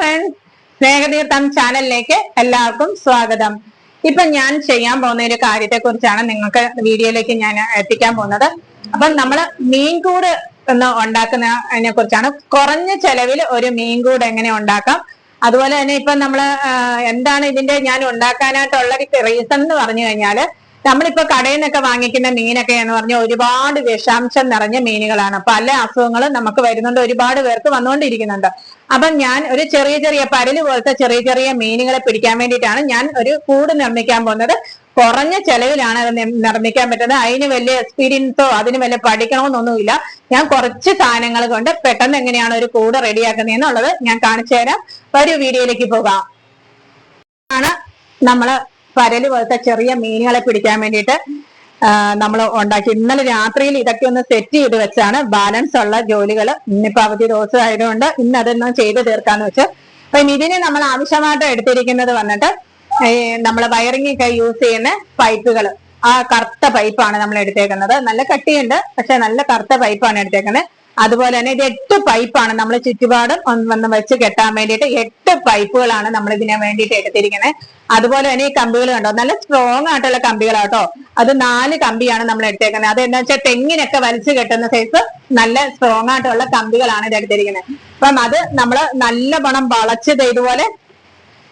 Friends, Snehatheertham ചാനലിലേക്ക് എല്ലാവർക്കും സ്വാഗതം. ഇപ്പൊ ഞാൻ ചെയ്യാൻ പോകുന്ന ഒരു കാര്യത്തെ കുറിച്ചാണ് നിങ്ങൾക്ക് വീഡിയോയിലേക്ക് ഞാൻ എത്തിക്കാൻ പോകുന്നത്. അപ്പം നമ്മള് മീൻകൂട് ഉണ്ടാക്കുന്നതിനെ കുറിച്ചാണ്. കുറഞ്ഞ ചെലവിൽ ഒരു മീൻകൂട് എങ്ങനെ ഉണ്ടാക്കാം, അതുപോലെ തന്നെ ഇപ്പൊ നമ്മള് എന്താണ് ഇതിന്റെ ഞാൻ ഉണ്ടാക്കാനായിട്ടുള്ള റീസൺ എന്ന് പറഞ്ഞു കഴിഞ്ഞാല്, നമ്മളിപ്പോ കടയിൽ നിന്നൊക്കെ വാങ്ങിക്കുന്ന മീനൊക്കെ എന്ന് പറഞ്ഞാൽ ഒരുപാട് വിഷാംശം നിറഞ്ഞ മീനുകളാണ്. പല അസുഖങ്ങളും നമുക്ക് വരുന്നുണ്ട്, ഒരുപാട് പേർക്ക് വന്നുകൊണ്ടിരിക്കുന്നുണ്ട്. അപ്പം ഞാൻ ഒരു ചെറിയ ചെറിയ പരല് പോലത്തെ ചെറിയ ചെറിയ മീനുകളെ പിടിക്കാൻ വേണ്ടിയിട്ടാണ് ഞാൻ ഒരു കൂട് നിർമ്മിക്കാൻ പോകുന്നത്. കുറഞ്ഞ ചെലവിലാണ് അത് നിർമ്മിക്കാൻ പറ്റുന്നത്. അതിന് വലിയ എക്സ്പീരിയൻസോ അതിന് വലിയ പഠിക്കണമെന്നൊന്നുമില്ല. ഞാൻ കുറച്ച് സാധനങ്ങൾ കൊണ്ട് പെട്ടെന്ന് എങ്ങനെയാണ് ഒരു കൂട് റെഡിയാക്കുന്നത് എന്നുള്ളത് ഞാൻ കാണിച്ചു തരാം. ഒരു വീഡിയോയിലേക്ക് പോകാം. ആണ് നമ്മള് പരല് പോലത്തെ ചെറിയ മീനുകളെ പിടിക്കാൻ വേണ്ടിയിട്ട് നമ്മൾ ഉണ്ടാക്കി. ഇന്നലെ രാത്രിയിൽ ഇതൊക്കെ ഒന്ന് സെറ്റ് ചെയ്ത് വെച്ചാണ് ബാലൻസ് ഉള്ള ജോലികൾ. ഇന്നിപ്പോ അവധി ദിവസം ആയതുകൊണ്ട് ഇന്ന് അതൊന്നും ചെയ്ത് തീർക്കാന്ന് വെച്ച്. അപ്പൊ ഇതിന് നമ്മൾ ആവശ്യമായിട്ട് എടുത്തിരിക്കുന്നത് വന്നിട്ട് നമ്മള് വയറിംഗ് ഒക്കെ യൂസ് ചെയ്യുന്ന പൈപ്പുകൾ. ആ കറുത്ത പൈപ്പാണ് നമ്മൾ എടുത്തേക്കുന്നത്. നല്ല കട്ടിയുണ്ട്, പക്ഷെ നല്ല കറുത്ത പൈപ്പാണ് എടുത്തേക്കുന്നത്. അതുപോലെ തന്നെ ഇത് 8 പൈപ്പാണ് നമ്മൾ ചുറ്റുപാടും വന്ന് വെച്ച് കെട്ടാൻ വേണ്ടിയിട്ട് 8 പൈപ്പുകളാണ് നമ്മൾ ഇതിനെ വേണ്ടിയിട്ട് എടുത്തിരിക്കുന്നത്. അതുപോലെ തന്നെ ഈ കമ്പികൾ കണ്ടോ, നല്ല സ്ട്രോങ് ആയിട്ടുള്ള കമ്പികളാട്ടോ. അത് 4 കമ്പിയാണ് നമ്മൾ എടുത്തേക്കുന്നത്. അത് എന്താ വെച്ചാൽ തെങ്ങിനൊക്കെ വലിച്ചു കെട്ടുന്ന സൈസ് നല്ല സ്ട്രോങ് ആയിട്ടുള്ള കമ്പികളാണ് ഇത് എടുത്തിരിക്കുന്നത്. അപ്പം അത് നമ്മള് നല്ലവണ്ണം വളച്ചത് ഇതുപോലെ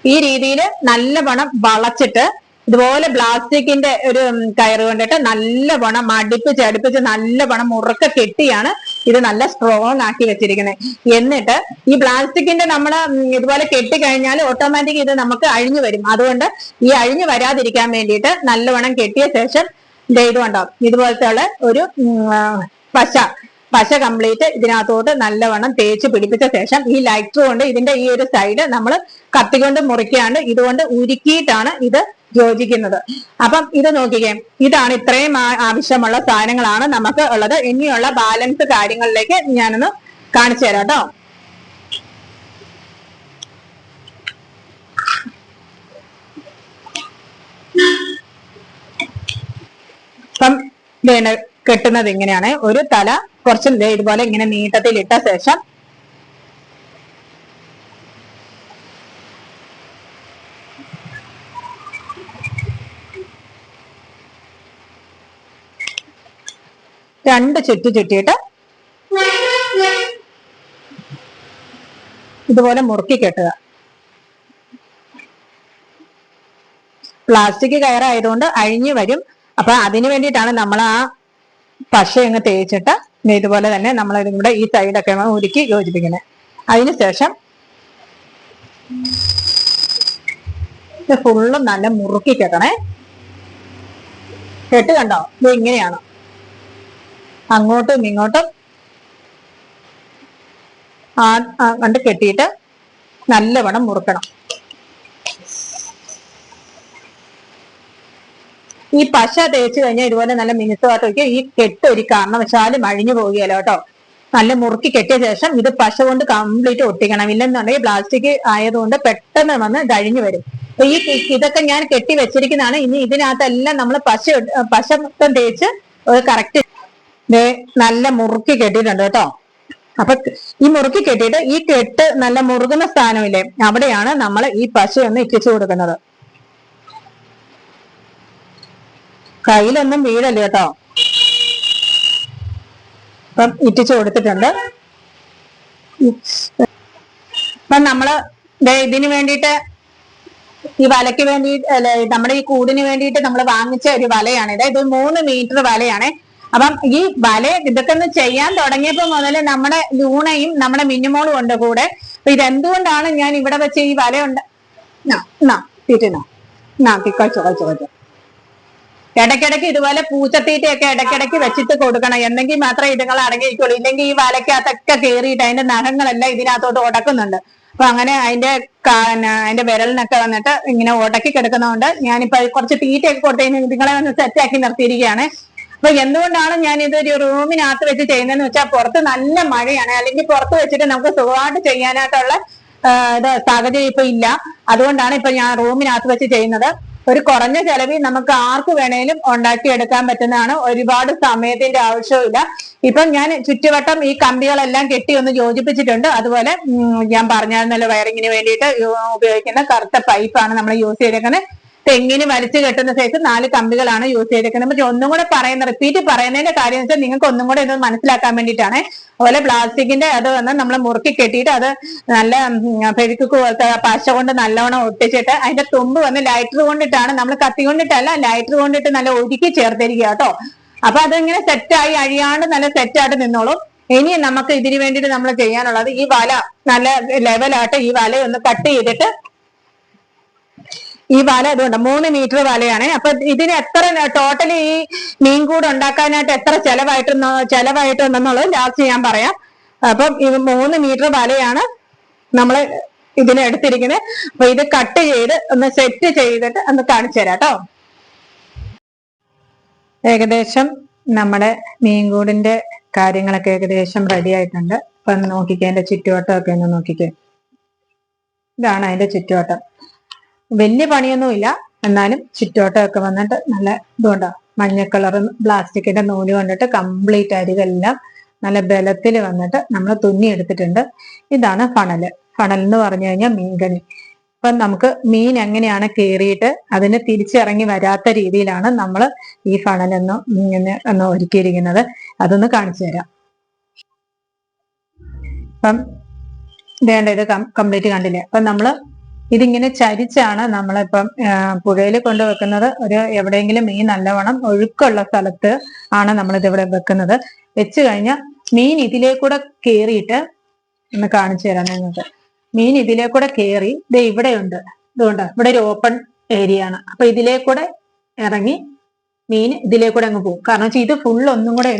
ഈ രീതിയിൽ നല്ലവണ്ണം വളച്ചിട്ട് ഇതുപോലെ പ്ലാസ്റ്റിക്കിന്റെ ഒരു കയറ് കൊണ്ടിട്ട് നല്ലവണ്ണം അടുപ്പിച്ച് നല്ലവണ്ണം മുറുക്ക കെട്ടിയാണ് ഇത് നല്ല സ്ട്രോങ് ആക്കി വെച്ചിരിക്കുന്നത്. എന്നിട്ട് ഈ പ്ലാസ്റ്റിക്കിന്റെ നമ്മള് ഇതുപോലെ കെട്ടിക്കഴിഞ്ഞാൽ ഓട്ടോമാറ്റിക് ഇത് നമുക്ക് അഴിഞ്ഞു വരും. അതുകൊണ്ട് ഈ അഴിഞ്ഞു വരാതിരിക്കാൻ വേണ്ടിയിട്ട് നല്ലവണ്ണം കെട്ടിയ ശേഷം ഇതുണ്ടാവും ഇതുപോലത്തെ ഉള്ള ഒരു പശ കംപ്ലീറ്റ് ഇതിനകത്തോട്ട് നല്ലവണ്ണം തേച്ച് പിടിപ്പിച്ച ശേഷം ഈ ലൈറ്റർ കൊണ്ട് ഇതിന്റെ ഈ ഒരു സൈഡ് നമ്മൾ കത്തിക്കൊണ്ട് മുറിക്കാണ്ട് ഇതുകൊണ്ട് ഉരുക്കിയിട്ടാണ് ഇത് യോജിക്കുന്നത്. അപ്പം ഇത് നോക്കിക്കേ, ഇതാണ് ഇത്രയും ആവശ്യമുള്ള സാധനങ്ങളാണ് നമുക്ക് ഉള്ളത്. ഇനിയുള്ള ബാലൻസ് കാര്യങ്ങളിലേക്ക് ഞാനൊന്ന് കാണിച്ചു തരാം കേട്ടോ. അപ്പം കെട്ടുന്നത് ഇങ്ങനെയാണ്. ഒരു തല കുറച്ച് ഇതുപോലെ ഇങ്ങനെ നീട്ടത്തിൽ ഇട്ട ശേഷം രണ്ട് ചുറ്റിയിട്ട് ഇതുപോലെ മുറുക്കി കെട്ടുക. പ്ലാസ്റ്റിക് കയറായതുകൊണ്ട് അഴിഞ്ഞു വരും. അപ്പൊ അതിനു വേണ്ടിയിട്ടാണ് നമ്മൾ ആ പശ അങ്ങ് തേച്ചിട്ട് ഇതുപോലെ തന്നെ നമ്മൾ ഇതിലൂടെ ഈ സൈഡൊക്കെ ഉരുക്കി യോജിപ്പിക്കുന്നത്. അതിനുശേഷം ഇത് ഫുള്ളും നല്ല മുറുക്കി കെട്ടണേ. കെട്ട് കണ്ടോ, ഇത് ഇങ്ങനെയാണ്. അങ്ങോട്ടും ഇങ്ങോട്ടും കണ്ട് കെട്ടിയിട്ട് നല്ലവണ്ണം മുറുക്കണം. ഈ പശ തേച്ച് കഴിഞ്ഞാൽ ഇതുപോലെ നല്ല മിനുസമായിട്ട് വയ്ക്കുക. ഈ കെട്ട് ഒരു കാരണവശാലും അഴിഞ്ഞു പോകുകയല്ലോ കേട്ടോ. നല്ല മുറുക്കി കെട്ടിയ ശേഷം ഇത് പശ കൊണ്ട് കംപ്ലീറ്റ് ഒട്ടിക്കണം. ഇല്ലെന്നുണ്ടെങ്കിൽ പ്ലാസ്റ്റിക് ആയതുകൊണ്ട് പെട്ടെന്ന് വന്ന് ഇത് അഴിഞ്ഞു വരും. അപ്പൊ ഈ ഇതൊക്കെ ഞാൻ കെട്ടി വെച്ചിരിക്കുന്നതാണ്. ഇനി ഇതിനകത്തെല്ലാം നമ്മൾ പശ മൊത്തം തേച്ച് കറക്റ്റ് നല്ല മുറുക്കി കെട്ടിയിട്ടുണ്ട് കേട്ടോ. അപ്പൊ ഈ മുറുക്കി കെട്ടിയിട്ട് ഈ കെട്ട് നല്ല മുറുകുന്ന സ്ഥാനമില്ലേ, അവിടെയാണ് നമ്മൾ ഈ പശ ഒന്ന് ഇറ്റിച്ചു കൊടുക്കുന്നത്. കയ്യിലൊന്നും വീഴല്ലേ കേട്ടോ. അപ്പം ഇറ്റിച്ചു കൊടുത്തിട്ടുണ്ട്. അപ്പം നമ്മള് ഇതിന് വേണ്ടിയിട്ട് ഈ വലയ്ക്ക് വേണ്ടി നമ്മുടെ ഈ കൂടിന് വേണ്ടിയിട്ട് നമ്മൾ വാങ്ങിച്ച ഒരു വലയാണ് ഇത് 3 മീറ്റർ വലയാണ്. അപ്പം ഈ വല ഇതൊക്കെ ഒന്ന് ചെയ്യാൻ തുടങ്ങിയപ്പോ മുതൽ നമ്മുടെ ലൂണയും നമ്മുടെ മിന്നുമോളും ഉണ്ട് കൂടെ. അപ്പൊ ഇതെന്തുകൊണ്ടാണ് ഞാൻ ഇവിടെ വെച്ച് ഈ വല കഴിച്ചോ ഇടയ്ക്കിടയ്ക്ക് ഇതുപോലെ പൂച്ചത്തീറ്റയൊക്കെ ഇടയ്ക്കിടയ്ക്ക് വെച്ചിട്ട് കൊടുക്കണം. എന്നെങ്കിൽ മാത്രമേ ഇതുങ്ങൾ അടങ്ങിയിരിക്കുള്ളൂ. ഇല്ലെങ്കിൽ ഈ വലയ്ക്കകത്തൊക്കെ കയറിയിട്ട് അതിന്റെ നഖങ്ങളെല്ലാം ഇതിനകത്തോട്ട് ഉടക്കുന്നുണ്ട്. അപ്പൊ അങ്ങനെ അതിന്റെ വിരലിനൊക്കെ വന്നിട്ട് ഇങ്ങനെ ഉടക്കി കിടക്കുന്നതുകൊണ്ട് ഞാനിപ്പോ കുറച്ച് തീറ്റയൊക്കെ കൊടുത്തതിന് ഇതുങ്ങളെ ഒന്ന് സെറ്റാക്കി നിർത്തിയിരിക്കുകയാണ്. അപ്പൊ എന്തുകൊണ്ടാണ് ഞാൻ ഇതൊരു റൂമിനകത്ത് വെച്ച് ചെയ്യുന്നതെന്ന് വെച്ചാൽ പുറത്ത് നല്ല മഴയാണ്. അല്ലെങ്കിൽ പുറത്ത് വെച്ചിട്ട് നമുക്ക് സുഖമായിട്ട് ചെയ്യാനായിട്ടുള്ള സാഹചര്യം ഇപ്പൊ ഇല്ല. അതുകൊണ്ടാണ് ഇപ്പൊ ഞാൻ റൂമിനകത്ത് വെച്ച് ചെയ്യുന്നത്. ഒരു കുറഞ്ഞ ചെലവിൽ നമുക്ക് ആർക്ക് വേണേലും ഉണ്ടാക്കിയെടുക്കാൻ പറ്റുന്നതാണ്. ഒരുപാട് സമയത്തിന്റെ ആവശ്യമില്ല. ഇപ്പം ഞാൻ ചുറ്റുവട്ടം ഈ കമ്പികളെല്ലാം കെട്ടി ഒന്ന് യോജിപ്പിച്ചിട്ടുണ്ട്. അതുപോലെ ഞാൻ പറഞ്ഞായിരുന്നല്ലോ വയറിങ്ങിന് വേണ്ടിയിട്ട് ഉപയോഗിക്കുന്ന കറുത്ത പൈപ്പാണ് നമ്മൾ യൂസ് ചെയ്തേക്കുന്നത്. തെങ്ങിന് വലിച്ചു കെട്ടുന്ന സൈസ് 4 കമ്പികളാണ് യൂസ് ചെയ്തേക്കുന്നത്. പക്ഷെ ഒന്നും കൂടെ റിപ്പീറ്റ് പറയുന്നതിന്റെ കാര്യം വെച്ചാൽ നിങ്ങൾക്ക് ഒന്നും കൂടെ ഇത് മനസ്സിലാക്കാൻ വേണ്ടിയിട്ടാണ്. അതുപോലെ പ്ലാസ്റ്റിക്കിന്റെ അത് വന്ന് നമ്മൾ മുറുക്കി കെട്ടിയിട്ട് അത് നല്ല ഫെവിക്വിക്ക് പോലത്തെ പശ കൊണ്ട് നല്ലവണ്ണം ഒട്ടിച്ചിട്ട് അതിന്റെ തുമ്പ് വന്ന് ലൈറ്റർ കൊണ്ടിട്ടാണ്, നമ്മൾ കത്തി കൊണ്ടിട്ടല്ല, ലൈറ്റർ കൊണ്ടിട്ട് നല്ല ഒഴുക്കി ചേർത്തിരിക്കുക കേട്ടോ. അപ്പൊ അതിങ്ങനെ സെറ്റായി അഴിയാണ്ട് നല്ല സെറ്റായിട്ട് നിന്നോളും. ഇനി നമുക്ക് ഇതിന് വേണ്ടിയിട്ട് നമ്മൾ ചെയ്യാനുള്ളത് ഈ വല നല്ല ലെവലായിട്ട് ഈ വല ഒന്ന് കട്ട് ചെയ്തിട്ട്, ഈ വല ഇതുകൊണ്ട് 3 മീറ്റർ വലയാണ്. അപ്പൊ ഇതിന് എത്ര ടോട്ടൽ ഈ മീൻകൂട് ഉണ്ടാക്കാനായിട്ട് എത്ര ചെലവായിട്ടുണ്ടെന്നുള്ളത് ലാസ്റ്റ് ഞാൻ പറയാം. അപ്പം ഇത് 3 മീറ്റർ വലയാണ് നമ്മൾ ഇതിന് എടുത്തിരിക്കുന്നത്. അപ്പൊ ഇത് കട്ട് ചെയ്ത് ഒന്ന് സെറ്റ് ചെയ്തിട്ട് ഒന്ന് കാണിച്ചു തരാം കേട്ടോ. ഏകദേശം നമ്മുടെ മീൻകൂടിന്റെ കാര്യങ്ങളൊക്കെ ഏകദേശം റെഡി ആയിട്ടുണ്ട്. അപ്പൊ നോക്കിക്കേ, അതിന്റെ ചുറ്റുവട്ടമൊക്കെ ഒന്ന് നോക്കിക്കേ. ഇതാണ് അതിന്റെ ചുറ്റുവട്ടം. വലിയ പണിയൊന്നുമില്ല, എന്നാലും ചുറ്റുവട്ടമൊക്കെ വന്നിട്ട് നല്ല ഇതുകൊണ്ടോ മഞ്ഞ കളർ പ്ലാസ്റ്റിക്കിന്റെ നൂല് കൊണ്ടിട്ട് കംപ്ലീറ്റ് അരികെല്ലാം നല്ല ബലത്തിൽ വന്നിട്ട് നമ്മൾ തുന്നി എടുത്തിട്ടുണ്ട്. ഇതാണ് ഫണല്. ഫണൽ എന്ന് പറഞ്ഞു കഴിഞ്ഞാൽ മീൻകണി. അപ്പൊ നമുക്ക് മീൻ എങ്ങനെയാണ് കയറിയിട്ട് അതിന് തിരിച്ചിറങ്ങി വരാത്ത രീതിയിലാണ് നമ്മൾ ഈ ഫണലൊന്ന് ഒരുക്കിയിരിക്കുന്നത്. അതൊന്ന് കാണിച്ചു തരാം. അപ്പം വേണ്ട, ഇത് കംപ്ലീറ്റ് കണ്ടില്ലേ. അപ്പൊ നമ്മള് ഇതിങ്ങനെ ചരിച്ചാണ് നമ്മളിപ്പം പുഴയിൽ കൊണ്ടുവെക്കുന്നത്. ഒരു എവിടെയെങ്കിലും മീൻ നല്ലവണ്ണം ഒഴുക്കുള്ള സ്ഥലത്ത് ആണ് നമ്മളിത് ഇവിടെ വെക്കുന്നത്. വെച്ച് കഴിഞ്ഞാൽ മീൻ ഇതിലേക്കൂടെ കയറിയിട്ട് ഒന്ന് കാണിച്ചു തരാം നിങ്ങൾക്ക്. മീൻ ഇതിലേക്കൂടെ കയറി ഇത് ഇവിടെയുണ്ട്, ഇതുകൊണ്ട് ഇവിടെ ഒരു ഓപ്പൺ ഏരിയ ആണ്. അപ്പൊ ഇതിലേക്കൂടെ ഇറങ്ങി മീൻ ഇതിലേക്കൂടെ അങ്ങ് പോകും. കാരണം വെച്ചാൽ ഇത് ഫുള്ള് ഒന്നും കൂടെ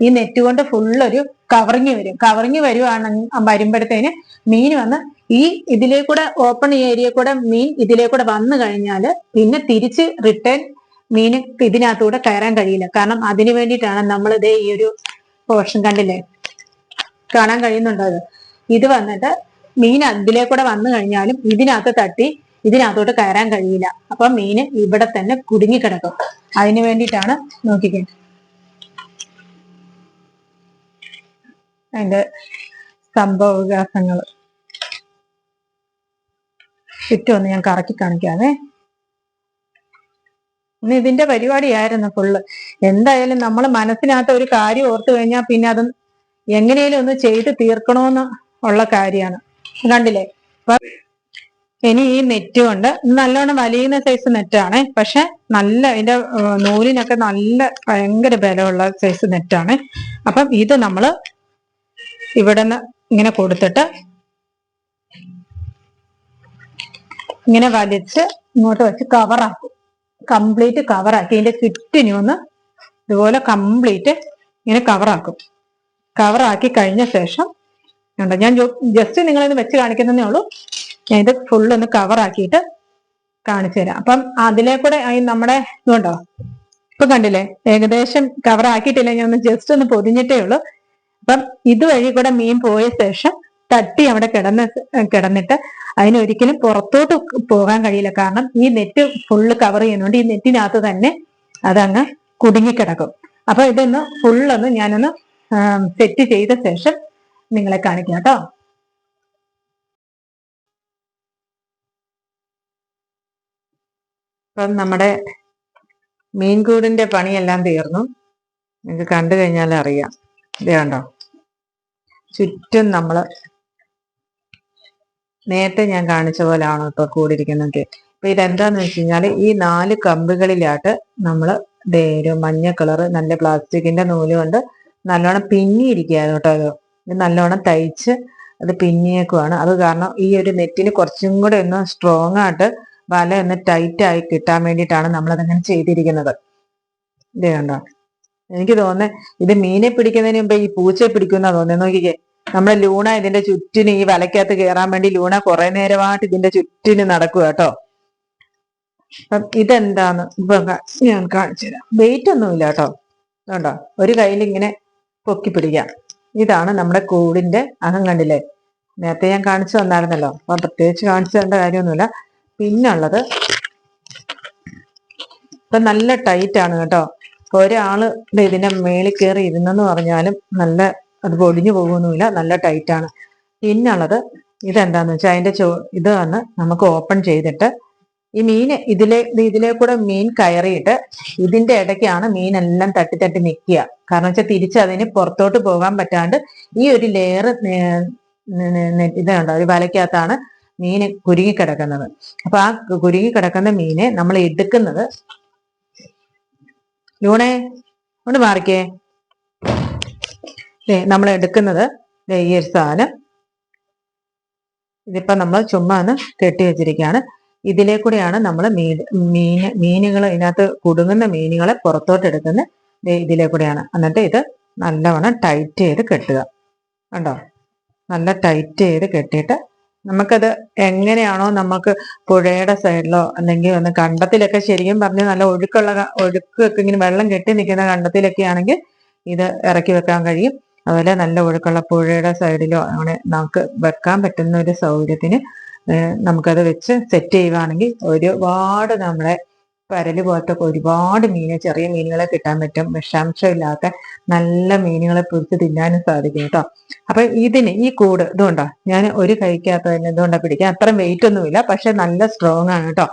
ഈ നെറ്റ് കൊണ്ട് ഫുള്ളൊരു കവറിങ് വരും. കവറിങ് വരുമ്പോഴത്തേന് മീൻ വന്ന് ഈ ഇതിലേക്കൂടെ ഓപ്പൺ ഏരിയ കൂടെ മീൻ ഇതിലേക്കൂടെ വന്നു കഴിഞ്ഞാൽ പിന്നെ തിരിച്ച് റിട്ടേൺ മീൻ ഇതിനകത്തൂടെ കയറാൻ കഴിയില്ല. കാരണം അതിനു വേണ്ടിയിട്ടാണ് നമ്മൾ ഇതേ ഈ ഒരു പോർഷൻ കണ്ടില്ലേ, കാണാൻ കഴിയുന്നുണ്ടോ? ഇത് വന്നിട്ട് മീൻ ഇതിലേക്കൂടെ വന്നു കഴിഞ്ഞാലും ഇതിനകത്ത് തട്ടി ഇതിനകത്തോട്ട് കയറാൻ കഴിയില്ല. അപ്പൊ മീന് ഇവിടെ തന്നെ കുടുങ്ങിക്കിടക്കും. അതിനു വേണ്ടിയിട്ടാണ്. നോക്കിക്കേ, അതിന്റെ സംഭവ വികാസങ്ങൾ ചുറ്റും ഒന്ന് ഞാൻ കറക്കി കാണിക്കാതെ. ഇന്ന് ഇതിന്റെ പരിപാടിയായിരുന്നു ഫുള്ള്. എന്തായാലും നമ്മൾ മനസ്സിനകത്ത് ഒരു കാര്യം ഓർത്തു കഴിഞ്ഞാൽ പിന്നെ അത് എങ്ങനെയും ഒന്ന് ചെയ്ത് തീർക്കണമെന്ന് ഉള്ള കാര്യമാണ്. കണ്ടില്ലേ? അപ്പൊ ഇനി ഈ നെറ്റ് കൊണ്ട് നല്ലോണം വലിയുന്ന സൈസ് നെറ്റാണ്. പക്ഷെ നല്ല ഇതിന്റെ നൂലിനൊക്കെ നല്ല ഭയങ്കര ബലമുള്ള സൈസ് നെറ്റാണ്. അപ്പം ഇത് നമ്മൾ ഇവിടെ നിന്ന് ഇങ്ങനെ കൊടുത്തിട്ട് ഇങ്ങനെ വലിച്ച് ഇങ്ങോട്ട് വെച്ച് കവറാക്കും. കംപ്ലീറ്റ് കവറാക്കി ഇതിന്റെ ചുറ്റിനും ഒന്ന് ഇതുപോലെ കംപ്ലീറ്റ് ഇങ്ങനെ കവറാക്കും. കവറാക്കി കഴിഞ്ഞ ശേഷം ഉണ്ടോ, ഞാൻ ജസ്റ്റ് നിങ്ങളിത് വെച്ച് കാണിക്കുന്നതേ ഉള്ളൂ. ഞാൻ ഇത് ഫുള്ളൊന്ന് കവറാക്കിയിട്ട് കാണിച്ചു തരാം. അപ്പം അതിലേക്കൂടെ നമ്മുടെ ഇതുണ്ടോ, ഇപ്പൊ കണ്ടില്ലേ, ഏകദേശം കവറാക്കിയിട്ടില്ല. ഞാൻ ഒന്ന് ജസ്റ്റ് ഒന്ന് പൊതിഞ്ഞിട്ടേ ഉള്ളൂ. അപ്പം ഇതുവഴി കൂടെ മീൻ പോയ ശേഷം തട്ടി അവിടെ കിടന്നിട്ട് അതിനൊരിക്കലും പുറത്തോട്ട് പോകാൻ കഴിയില്ല. കാരണം ഈ നെറ്റ് ഫുള്ള് കവർ ചെയ്യുന്നുണ്ട്. ഈ നെറ്റിനകത്ത് തന്നെ അതങ്ങ് കുടുങ്ങിക്കിടക്കും. അപ്പൊ ഇതൊന്ന് ഫുള്ളൊന്ന് ഞാനൊന്ന് സെറ്റ് ചെയ്ത ശേഷം നിങ്ങളെ കാണിക്കാം കേട്ടോ. അപ്പം നമ്മുടെ മീൻകൂടിന്റെ പണിയെല്ലാം തീർന്നു. നിങ്ങൾക്ക് കണ്ടു കഴിഞ്ഞാൽ അറിയാം. ഇത് കണ്ടോ, ചുറ്റും നമ്മൾ നേരത്തെ ഞാൻ കാണിച്ച പോലെയാണോ ഇപ്പൊ കൂടിയിരിക്കുന്നത്. അപ്പൊ ഇതെന്താന്ന് വെച്ച് കഴിഞ്ഞാൽ ഈ 4 കമ്പുകളിലായിട്ട് നമ്മൾ ഒരു മഞ്ഞ കളറ് നല്ല പ്ലാസ്റ്റിക്കിന്റെ നൂല് കൊണ്ട് നല്ലോണം പിന്നിയിരിക്കുകയാണ് കേട്ടോ. ഇത് നല്ലോണം തയ്ച്ച് അത് പിന്നിയേക്കുവാണ്. അത് കാരണം ഈ ഒരു നെറ്റിന് കുറച്ചും കൂടെ ഒന്ന് സ്ട്രോങ് ആയിട്ട് വല ഒന്ന് ടൈറ്റ് ആയി കിട്ടാൻ വേണ്ടിയിട്ടാണ് നമ്മളതങ്ങനെ ചെയ്തിരിക്കുന്നത്. ഇത് കണ്ടോ, എനിക്ക് തോന്നുന്നത് ഇത് മീനെ പിടിക്കുന്നതിന് മുമ്പ് ഈ പൂച്ചയെ പിടിക്കുന്ന തോന്നുന്നത്. നോക്കിക്കേ, നമ്മുടെ ലൂണ ഇതിന്റെ ചുറ്റിന് ഈ വലക്കകത്ത് കയറാൻ വേണ്ടി ലൂണ കുറെ നേരമായിട്ട് ഇതിന്റെ ചുറ്റിന് നടക്കുക കേട്ടോ. അപ്പം ഇതെന്താന്ന് ഇപ്പൊ ഞാൻ കാണിച്ചു തരാം. വെയിറ്റ് ഒന്നുമില്ല കേട്ടോ. അതുകൊണ്ടോ ഒരു കയ്യിൽ ഇങ്ങനെ പൊക്കി പിടിക്കാം. ഇതാണ് നമ്മുടെ കൂടിന്റെ അകം. കണ്ടില്ലേ, നേരത്തെ ഞാൻ കാണിച്ചു തന്നായിരുന്നല്ലോ. അപ്പൊ പ്രത്യേകിച്ച് കാണിച്ചു തരേണ്ട കാര്യമൊന്നുമില്ല. പിന്നുള്ളത് ഇപ്പൊ നല്ല ടൈറ്റ് ആണ് കേട്ടോ. ഒരാള് ഇതിന്റെ മേളിൽ കയറി ഇരുന്നെന്ന് പറഞ്ഞാലും നല്ല അത് പൊടിഞ്ഞു പോകുന്നില്ല, നല്ല ടൈറ്റ് ആണ്. പിന്നുള്ളത് ഇതെന്താന്ന് വെച്ചാൽ അതിന്റെ ഇത് വന്ന് നമുക്ക് ഓപ്പൺ ചെയ്തിട്ട് ഈ മീന് ഇതിലെ കൂടെ മീൻ കയറിയിട്ട് ഇതിന്റെ ഇടയ്ക്കാണ് മീനെല്ലാം തട്ടി തട്ടി നിൽക്കുക. കാരണം വെച്ചാൽ തിരിച്ചതിന് പുറത്തോട്ട് പോകാൻ പറ്റാണ്ട് ഈ ഒരു ലെയർ ഇതുണ്ടോ, ഒരു വലയ്ക്കകത്താണ് മീന് കുരുങ്ങിക്കിടക്കുന്നത്. അപ്പൊ ആ കുരുങ്ങിക്കിടക്കുന്ന മീനെ നമ്മൾ എടുക്കുന്നത്, ലൂണേ കൊണ്ട് മാറിക്കേ, നമ്മൾ എടുക്കുന്നത് ഈ ഒരു സാധനം. ഇതിപ്പോ നമ്മൾ ചുമ്മാ ഒന്ന് കെട്ടി വെച്ചിരിക്കുകയാണ്. ഇതിലെ കൂടെയാണ് നമ്മൾ മീനുകൾ ഇതിനകത്ത് കുടുങ്ങുന്ന മീനുകളെ പുറത്തോട്ട് എടുക്കുന്ന ഇതിലെ കൂടെയാണ്. എന്നിട്ട് ഇത് നല്ലവണ്ണം ടൈറ്റ് ചെയ്ത് കെട്ടുക. കണ്ടോ, നല്ല ടൈറ്റ് ചെയ്ത് കെട്ടിയിട്ട് നമുക്കത് എങ്ങനെയാണോ നമുക്ക് പുഴയുടെ സൈഡിലോ അല്ലെങ്കിൽ ഒന്ന് കണ്ടത്തിലൊക്കെ, ശരിക്കും പറഞ്ഞ് നല്ല ഒഴുക്കൊക്കെ ഇങ്ങനെ വെള്ളം കെട്ടി നിൽക്കുന്ന കണ്ടത്തിലൊക്കെ ആണെങ്കിൽ ഇത് ഇറക്കി വെക്കാൻ കഴിയും. അതുപോലെ നല്ല ഒഴുക്കുള്ള പുഴയുടെ സൈഡിലോ അങ്ങനെ നമുക്ക് വെക്കാൻ പറ്റുന്ന ഒരു സൗകര്യത്തിന് നമുക്കത് വെച്ച് സെറ്റ് ചെയ്യുകയാണെങ്കിൽ ഒരുപാട് നമ്മളെ പരല് പോലത്തെ ഒരുപാട് ചെറിയ മീനുകളെ കിട്ടാൻ പറ്റും. വിഷാംശം ഇല്ലാത്ത നല്ല മീനുകളെ പിടിച്ച് തിന്നാനും സാധിക്കും കേട്ടോ. അപ്പൊ ഈ കൂട് ഇതുകൊണ്ടോ, ഞാൻ ഒരു കൈക്കകത്ത് തന്നെ ഇതുകൊണ്ടാ പിടിക്കാൻ, അത്രയും വെയിറ്റ് ഒന്നുമില്ല, പക്ഷെ നല്ല സ്ട്രോങ് ആണ് കേട്ടോ.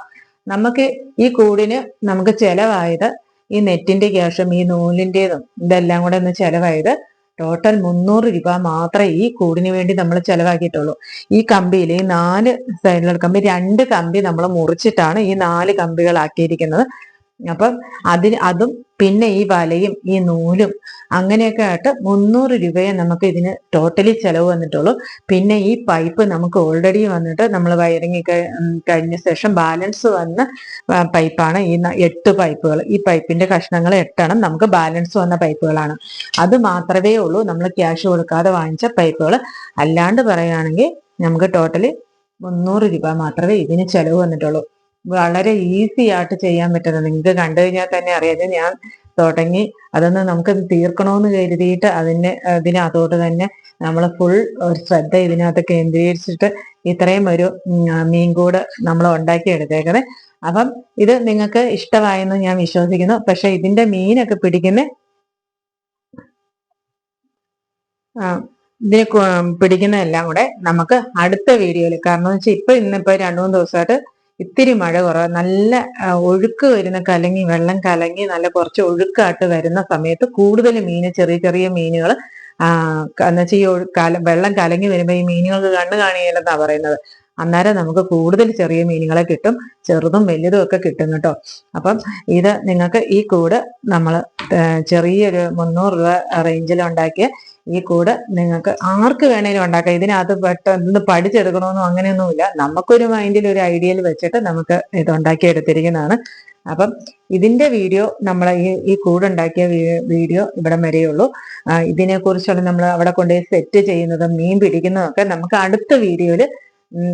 നമുക്ക് ഈ കൂടിന് നമുക്ക് ചെലവായത് ഈ നെറ്റിന്റെ ക്യാഷും ഈ നൂലിന്റേതും ഇതെല്ലാം കൂടെ ഒന്ന് ചെലവായത് ടോട്ടൽ 300 രൂപ മാത്രമേ ഈ കൂടിന് വേണ്ടി നമ്മൾ ചെലവാക്കിയിട്ടുള്ളൂ. ഈ കമ്പിയിൽ ഈ 4 സൈഡിലുള്ള കമ്പി 2 കമ്പി നമ്മൾ മുറിച്ചിട്ടാണ് ഈ 4 കമ്പികളാക്കിയിരിക്കുന്നത്. അപ്പം അതും പിന്നെ ഈ വലയും ഈ നൂലും അങ്ങനെയൊക്കെ ആയിട്ട് 300 രൂപയെ നമുക്ക് ഇതിന് ടോട്ടലി ചെലവ് വന്നിട്ടുള്ളൂ. പിന്നെ ഈ പൈപ്പ് നമുക്ക് ഓൾറെഡി വന്നിട്ട് നമ്മൾ വയറിങ് കഴിഞ്ഞ ശേഷം ബാലൻസ് വന്ന പൈപ്പാണ് ഈ 8 പൈപ്പുകൾ. ഈ പൈപ്പിന്റെ കഷ്ണങ്ങൾ 8 നമുക്ക് ബാലൻസ് വന്ന പൈപ്പുകളാണ്. അത് മാത്രമേ ഉള്ളൂ നമ്മൾ ക്യാഷ് കൊടുക്കാതെ വാങ്ങിച്ച പൈപ്പുകൾ. അല്ലാണ്ട് പറയുകയാണെങ്കിൽ നമുക്ക് ടോട്ടലി 300 രൂപ മാത്രമേ ഇതിന് ചെലവ് വന്നിട്ടുള്ളൂ. വളരെ ഈസി ആയിട്ട് ചെയ്യാൻ പറ്റുന്നത്, നിങ്ങൾക്ക് കണ്ടു കഴിഞ്ഞാൽ തന്നെ അറിയാം. ഞാൻ തുടങ്ങി അതൊന്ന് നമുക്കത് തീർക്കണമെന്ന് കരുതിയിട്ട് ഇതിനകത്തോട്ട് തന്നെ നമ്മൾ ഫുൾ ഒരു ശ്രദ്ധ ഇതിനകത്ത് കേന്ദ്രീകരിച്ചിട്ട് ഇത്രയും ഒരു മീൻകൂട് നമ്മൾ ഉണ്ടാക്കി എടുത്തേക്കുന്നത്. അപ്പം ഇത് നിങ്ങൾക്ക് ഇഷ്ടമായെന്ന് ഞാൻ വിശ്വസിക്കുന്നു. പക്ഷെ ഇതിന്റെ മീനൊക്കെ പിടിക്കുന്നതെല്ലാം കൂടെ നമുക്ക് അടുത്ത വീഡിയോയിൽ, കാരണം എന്ന് വെച്ചാൽ ഇന്നിപ്പോ 2-3 ദിവസമായിട്ട് ഇത്തിരി മഴ കുറവ്, നല്ല ഒഴുക്ക് വരുന്ന വെള്ളം കലങ്ങി നല്ല കുറച്ച് ഒഴുക്കായിട്ട് വരുന്ന സമയത്ത് കൂടുതൽ ചെറിയ ചെറിയ മീനുകൾ എന്നുവെച്ചാൽ ഈ വെള്ളം കലങ്ങി വരുമ്പോൾ ഈ മീനുകൾക്ക് കണ്ണ് കാണിയില്ലെന്നാ പറയുന്നത്. അന്നേരം നമുക്ക് കൂടുതൽ ചെറിയ മീനുകളെ കിട്ടും, ചെറുതും വലുതും ഒക്കെ കിട്ടും കേട്ടോ. അപ്പം ഇത് നിങ്ങൾക്ക് ഈ കൂട് നമ്മൾ ചെറിയൊരു 300 രൂപ റേഞ്ചിൽ ഉണ്ടാക്കിയ ഈ കൂട് നിങ്ങൾക്ക് ആർക്ക് വേണേലും ഉണ്ടാക്കാം. ഇതിനകത്ത് പെട്ടെന്ന് പഠിച്ചെടുക്കണമെന്നും അങ്ങനെയൊന്നുമില്ല. നമുക്കൊരു മൈൻഡിൽ ഒരു ഐഡിയയിൽ വെച്ചിട്ട് നമുക്ക് ഇത് ഉണ്ടാക്കി എടുത്തിരിക്കുന്നതാണ്. അപ്പം ഇതിന്റെ വീഡിയോ നമ്മൾ ഈ കൂടുണ്ടാക്കിയ വീഡിയോ ഇവിടെ വരെയുള്ളൂ. ഇതിനെക്കുറിച്ചുള്ള നമ്മൾ അവിടെ കൊണ്ടുപോയി സെറ്റ് ചെയ്യുന്നതും മീൻ പിടിക്കുന്നതും ഒക്കെ നമുക്ക് അടുത്ത വീഡിയോയിൽ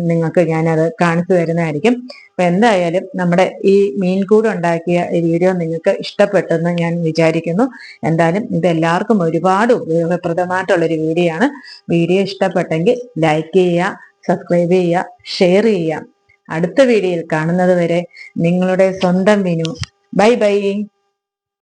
നിങ്ങൾക്ക് ഞാനത് കാണിച്ചു തരുന്നതായിരിക്കും. അപ്പൊ എന്തായാലും നമ്മുടെ ഈ മീൻകൂട് ഉണ്ടാക്കിയ വീഡിയോ നിങ്ങൾക്ക് ഇഷ്ടപ്പെട്ടെന്ന് ഞാൻ വിചാരിക്കുന്നു. എന്തായാലും ഇത് എല്ലാവർക്കും ഒരുപാട് ഉപയോഗപ്രദമായിട്ടുള്ളൊരു വീഡിയോ ആണ്. വീഡിയോ ഇഷ്ടപ്പെട്ടെങ്കിൽ ലൈക്ക് ചെയ്യുക, സബ്സ്ക്രൈബ് ചെയ്യുക, ഷെയർ ചെയ്യുക. അടുത്ത വീഡിയോയിൽ കാണുന്നത് വരെ നിങ്ങളുടെ സ്വന്തം വിനു. Bye bye.